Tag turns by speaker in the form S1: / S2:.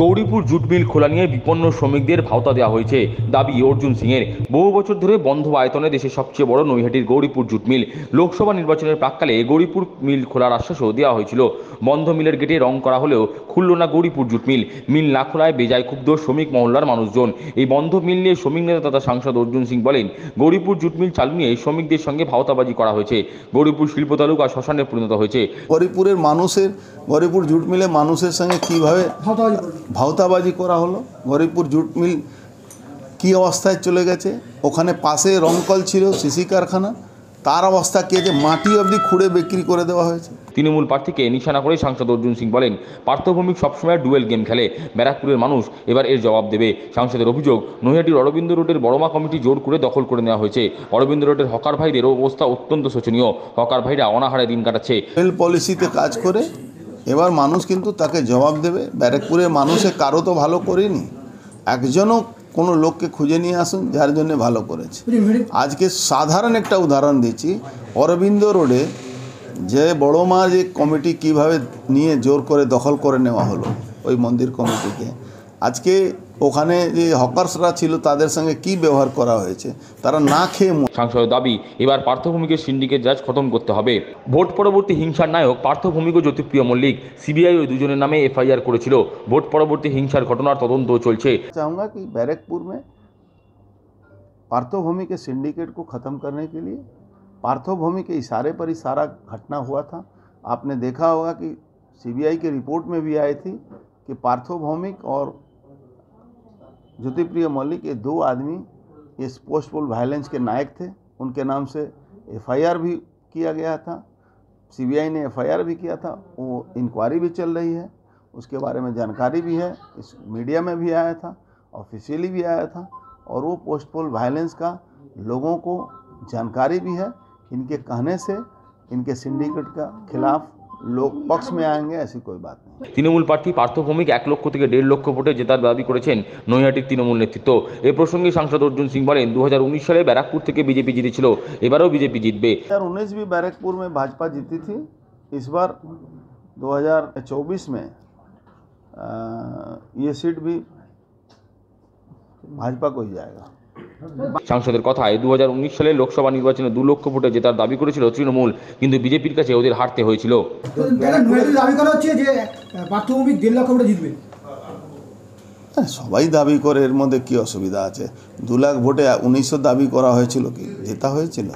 S1: Gauripur jute mill খোলা নিয়ে বিপন্ন শ্রমিকদের ভাতা দেওয়া হয়েছে, দাবি অর্জুন সিংয়ের। বহু বছর ধরে বন্ধ আয়তনে দেশের সবচেয়ে বড় নৈহাটির গৌরীপুর জুট মিল লোকসভা নির্বাচনের প্রাক্কালে গৌরীপুর মিল খোলার আশ্বাসও দেওয়া হয়েছিল। বন্ধ মিলের গেটে রং করা হলেও খুলল না গৌরীপুর জুট মিল। মিল না খোলায় বেজায় ক্ষুব্ধ শ্রমিক মহল্লার মানুষজন। এই বন্ধ মিল নিয়ে শ্রমিক নেতা তথা সাংসদ অর্জুন সিং বলেন, গৌরীপুর জুট মিল চালু নিয়ে শ্রমিকদের সঙ্গে ভাওতাবাজি করা হয়েছে। গৌরীপুর শিল্প তালুকা শ্মশানে পরিণত হয়েছে।
S2: গৌরীপুর জুট মিলে মানুষের সঙ্গে কীভাবে ভাওতাবাজি করা হলো, গৌরীপুর জুট মিল কী অবস্থায় চলে গেছে। ওখানে পাশে রংকল ছিল, সিসি কারখানা, তার অবস্থা কী আছে, মাটি অবধি খুঁড়ে বিক্রি করে দেওয়া হয়েছে।
S1: তৃণমূল প্রার্থীকে নিশানা করে সাংসদ অর্জুন সিং বলেন, পার্থভৌমিক সবসময় ডুয়েল গেম খেলে, ব্যারাকপুরের মানুষ এবার এর জবাব দেবে। সাংসদের অভিযোগ, নৈহাটির অরবিন্দ রোডের বড়মা কমিটি জোর করে দখল করে নেওয়া হয়েছে। অরবিন্দ রোডের হকার ভাইদের অবস্থা অত্যন্ত শোচনীয়। হকার ভাইরা অনাহারে দিন কাটাচ্ছে।
S2: রেল পলিসিতে কাজ করে এবার মানুষ কিন্তু তাকে জবাব দেবে। ব্যারাকপুরের মানুষে কারো তো ভালো করেনি, একজনও কোনো লোককে খুঁজে নিয়ে আসুন যার জন্য ভালো করেছে। আজকে সাধারণ একটা উদাহরণ দিচ্ছি, অরবিন্দ রোডে যে বড়মা যে কমিটি কিভাবে নিয়ে জোর করে দখল করে নেওয়া হলো ওই মন্দির কমিটিকে, আজকে ওখানে যে হকার্সরা ছিল তাদের সঙ্গে কি ব্যবহার করা হয়েছে, তারা না খেয়ে।
S1: সাংসদের দাবি, এবার পার্থভূমিকে সিন্ডিকেট রাজ খতম করতে হবে। ভোট পরবর্তী হিংসার নায়ক পার্থভূমিক ও জ্যোতিপ্রিয় মল্লিক। সিবিআই ওই দুজনের নামে এফআইআর করেছিল। ভোট পরবর্তী হিংসার ঘটনার তদন্ত চলছে।
S2: चाहूँगा कि बैरकपुर में पार्थोभूमि के सिंडिकेट को ख़त्म करने के लिए पार्थोभूमि के इशारे पर ही सारा घटना हुआ था। आपने देखा होगा कि सीबीआई की रिपोर्ट में भी आई थी कि पार्थोभौमिक और ज्योतिप्रिय मल्लिक ये दो आदमी इस पोस्टपोल वायलेंस के नायक थे। उनके नाम से एफआईआर भी किया गया था, सीबीआई ने एफआईआर भी किया था, वो इंक्वायरी भी चल रही है, उसके बारे में जानकारी भी है, इस मीडिया में भी आया था, ऑफिशियली भी आया था। और वो पोस्टपोल वायलेंस का लोगों को जानकारी भी है। इनके कहने से इनके सिंडिकेट का खिलाफ लोग पक्ष में आएंगे, ऐसी कोई बात नहीं।
S1: তৃণমূল প্রার্থী পার্থভৌমিক 1 লক্ষ থেকে 1.5 লক্ষ ভোটে জেতার দাবি করেছেন নৈহাটির তৃণমূল নেতৃত্ব। এ প্রসঙ্গে সাংসদ অর্জুন সিং বলেন, 2019 সালে ব্যারাকপুর থেকে বিজেপি জিতেছিল, এবারও বিজেপি জিতবে।
S2: 2019 भी बैरकपुर में भाजपा जीती थी, इस बार 2024 में ये सीट भी भाजपा को ही जाएगा।
S1: সাংসদের কথায়, 2019 সালে লোকসভা নির্বাচনে 2 লক্ষ ভোটে জেতার দাবি করেছিল তৃণমূল, কিন্তু বিজেপির কাছে ওদের হারতে হয়েছিল।
S3: দাবি করা হচ্ছে যে পার্থভৌমিক 1.5 লক্ষ ভোটে জিতবে।
S2: সবাই দাবি করে, এর মধ্যে কি অসুবিধা আছে? 2 লাখ ভোটে 1900 দাবি করা হয়েছিল, কি জেতা হয়েছিল?